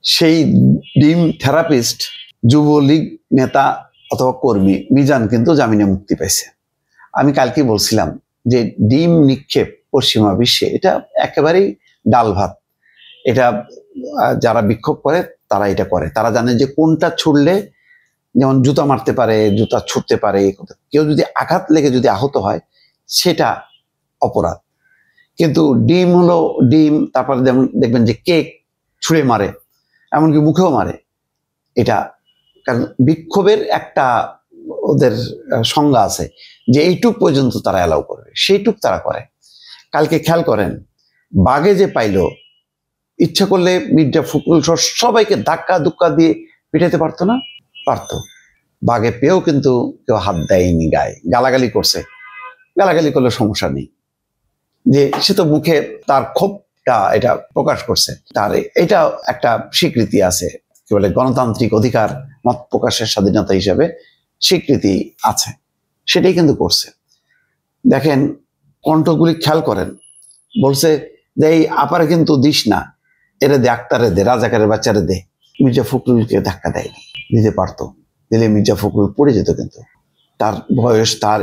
সেই ডিম থেরাপিস্ট যুবলীগ নেতা অথবা কর্মী মিজান কিন্তু জামিনে মুক্তি পাইছে। আমি কালকে বলছিলাম যে ডিম নিক্ষেপ পশ্চিমা বিশ্বে এটা একেবারেই ডাল ভাত। এটা যারা বিক্ষোভ করে তারা এটা করে, তারা জানে যে কোনটা ছুড়লে, যেমন জুতা মারতে পারে, জুতা ছুটতে পারে, কেউ যদি আঘাত লেগে যদি আহত হয় সেটা অপরাধ। কিন্তু ডিম হলো ডিম, তারপরে যেমন দেখবেন যে কেক ছুঁড়ে মারে, এমনকি মুখেও মারে। এটা কারণ বিক্ষোভের একটা ওদের সংজ্ঞা আছে যে এইটুক পর্যন্ত তারা অ্যালাউ করবে, সেইটুক তারা করে। কালকে খেয়াল করেন, বাগে যে পাইলো, ইচ্ছা করলে মির্জা ফখরুল সবাইকে ধাক্কা ধুক্কা দিয়ে পিটাইতে পারতো না? পারতো। বাগে পেয়েও কিন্তু কেউ হাত দেয়নি গায়ে, গালাগালি করছে। গালাগালি করলে সমস্যা নেই, যে সে তো মুখে তার ক্ষোভটা এটা প্রকাশ করছে, তার এটা একটা স্বীকৃতি আছে, কি বলে গণতান্ত্রিক অধিকার, মত প্রকাশের স্বাধীনতা হিসেবে স্বীকৃতি আছে, সেটাই কিন্তু করছে। দেখেন কণ্ঠগুলি খেয়াল করেন, বলছে যে এই আপারে কিন্তু দিস না, এরা দে, আক্তারে দে, রাজাকারের বাচ্চারে দে। মির্জা ফখরুলকে ধাক্কা দেয়নি, দিতে পারতো, দিলে মির্জা ফখরুল পড়ে যেত। কিন্তু তার বয়স, তার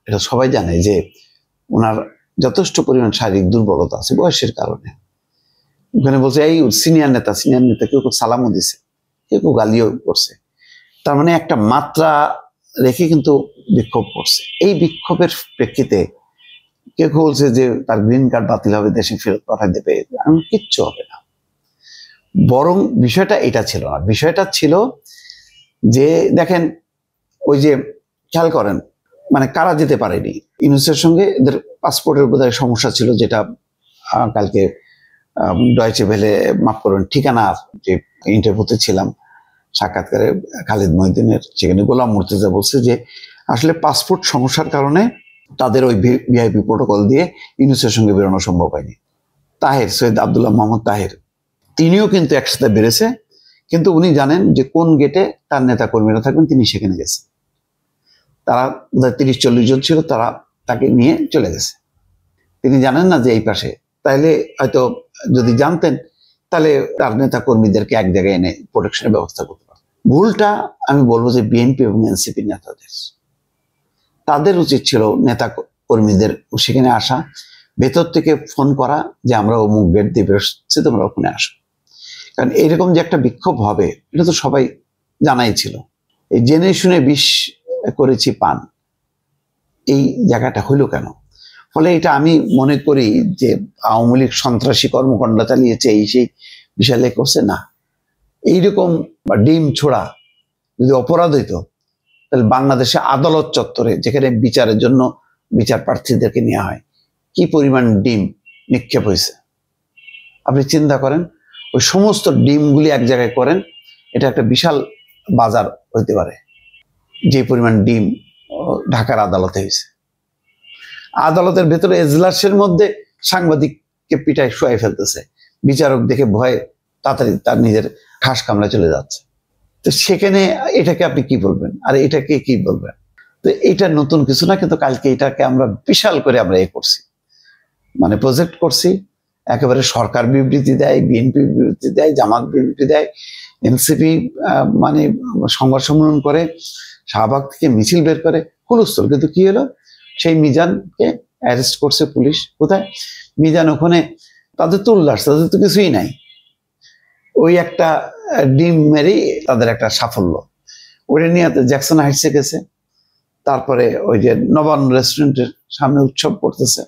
এটা সবাই জানে যে ওনার যথেষ্ট পরিমাণ শারীরিক দুর্বলতা আছে বয়সের কারণে। ওখানে বলছে এই সিনিয়র নেতা কেউ সালামও দিছে, কেউ গালিও করছে। তার মানে একটা মাত্রা রেখে কিন্তু বিক্ষোভ করছে। এই বিক্ষোভের প্রেক্ষিতে কেউ বলছে যে তার গ্রিন কার্ড বাতিল হবে, দেশে ফেরত পাঠাই দেবে, এমন কিচ্ছু হবে না। বরং বিষয়টা এটা ছিল না, বিষয়টা ছিল যে দেখেন ওই যে খেয়াল করেন, মানে কারা যেতে পারেনি ইউনূসের সঙ্গে, এদের পাসপোর্টের বোধহয় সমস্যা ছিল, যেটা কালকে ডয়েচে ভেলে, মাফ করবেন, ঠিকানার যে ইন্টারভিউতে ছিলাম সাক্ষাৎকারে খালিদ মহিউদ্দিনের, সেখানে গোলাম মুর্তজা বলছে যে আসলে পাসপোর্ট সমস্যার কারণে তাদের ওই ভিআইপি প্রোটোকল দিয়ে ইউনূসের সঙ্গে বেরোনো সম্ভব হয়নি। তাহের, সৈয়দ আবদুল্লাহ মোহাম্মদ তাহের, তিনিও কিন্তু একসাথে বেড়েছে, কিন্তু উনি জানেন যে কোন গেটে তার নেতা কর্মীরা থাকবেন, তিনি সেখানে গেছেন। তারা 30-40 জন ছিল, তারা তাকে নিয়ে চলে গেছে। তিনি জানেন না যে এই পাশে, তাইলে হয়তো যদি জানতেন তাহলে তার নেতা কর্মীদেরকে এক জায়গায় এনে প্রোটেকশনের ব্যবস্থা করতে পারতেন। ভুলটা আমি বলবো যে বিএনপি এবং এনসিপি নেতাদের, তাদের উচিত ছিল নেতা কর্মীদের সেখানে আসা, ভেতর থেকে ফোন করা যে আমরা অমুক গেট দিয়ে বেরোচ্ছি, তোমরা ওখানে আসো। কারণ এইরকম যে একটা বিক্ষোভ হবে এটা তো সবাই জানাই ছিল। এই জেনে শুনে বিষ করেছি পান, এই জায়গাটা হইল কেন? ফলে এটা আমি মনে করি যে আওয়ামী লীগ সন্ত্রাসী কর্মকাণ্ড চালিয়েছে, এই সেই বিশালে করছে না। এইরকম ডিম ছোড়া যদি অপরাধ হইতো, তাহলে বাংলাদেশে আদালত চত্বরে, যেখানে বিচারের জন্য বিচার প্রার্থীদেরকে নেওয়া হয়, কি পরিমাণ ডিম নিক্ষেপ হয়েছে আপনি চিন্তা করেন। ওই সমস্ত ডিমগুলি এক জায়গায় করেন, এটা একটা বিশাল বাজার হইতে পারে, যে পরিমাণ ডিম ঢাকার আদালতে হয়েছে। আদালতের ভেতরে এজলাসের মধ্যে সাংবাদিককে পিটায় শুয়াই ফেলতেছে, বিচারক দেখে ভয়ে তাড়াতাড়ি তার নিজের খাস কামড়ে চলে যাচ্ছে। তো সেখানে এটাকে আপনি কি বলবেন, আর এটাকে কি বলবেন? তো এটা নতুন কিছু না, কিন্তু কালকে এটাকে আমরা বিশাল করে আমরা করছি, মানে প্রজেক্ট করছি। একেবারে সরকার বিবৃতি দেয়, বিএনপি বিবৃতি দেয়, জামাত বিবৃতি দেয়, এনসিপি মানে সংবাদ সম্মেলন করে, শাহবাগ থেকে মিছিল বের করে, হুলস্থল। কিন্তু কি হলো, সেই মিজানকে অ্যারেস্ট করছে পুলিশ। কোথায়? মিজান ওখানে, তাদের তো উল্লাস, তাদের তো কিছুই নাই, ওই একটা ডিম মেরেই তাদের একটা সাফল্য। ওটা নিয়ে জ্যাকসন হাইটসে গেছে, তারপরে ওই যে নবান্ন রেস্টুরেন্টের সামনে উৎসব করতেছে,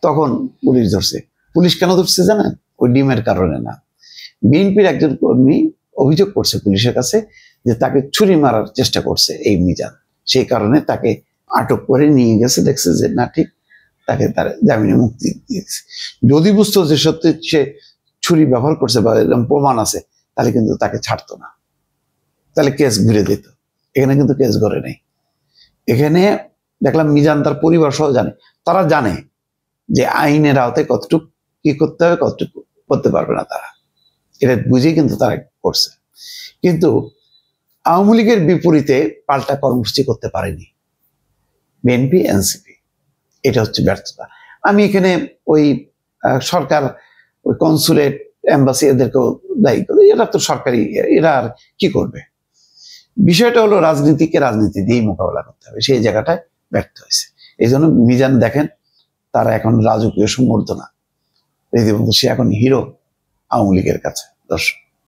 তখন পুলিশ ধরছে। পুলিশ কেন ধরছে জানেন? ওই ডিমের কারণে না। বিএনপির একজন কর্মী অভিযোগ করছে পুলিশের কাছে যে তাকে ছুরি মারার চেষ্টা করছে এই মিজান, সেই কারণে তাকে আটক করে নিয়ে গেছে, দেখছে যে না ঠিক, তাকে তার জামিনে মুক্তি দিয়েছে। যদি বুঝতো যে সত্যি সে ছুরি ব্যবহার করছে বা এরকম প্রমাণ আছে, তাহলে কিন্তু তাকে ছাড়তো না, তাহলে কেস ঘুরে দিত। এখানে কিন্তু কেস ঘরে নেই। এখানে দেখলাম মিজান তার পরিবার সহ জানে, তারা জানে যে আইনের আওতায় কতটুকু কি করতে হবে, কতটুকু করতে পারবে না তারা, এটা বুঝেই কিন্তু তারা করছে। কিন্তু আওয়ামী লীগের বিপরীতে পাল্টা কর্মসূচি করতে পারেনি বিএনপি এনসিপি, এটা হচ্ছে ব্যর্থতা। আমি এখানে ওই সরকার, ওই কনসুলেট, এম্বাসি এদেরকেও দায়ী করে, এরা তো সরকারি, এরা আর কি করবে। বিষয়টা হলো রাজনীতিকে রাজনীতি দিয়েই মোকাবেলা করতে হবে, সেই জায়গাটায় ব্যর্থ হয়েছে। এই জন্য মিজান দেখেন, তারা এখন রাজকীয় সম্বর্ধনা রীতিমতো, সে এখন হিরো আওয়ামী লীগের কাছে। দর্শক।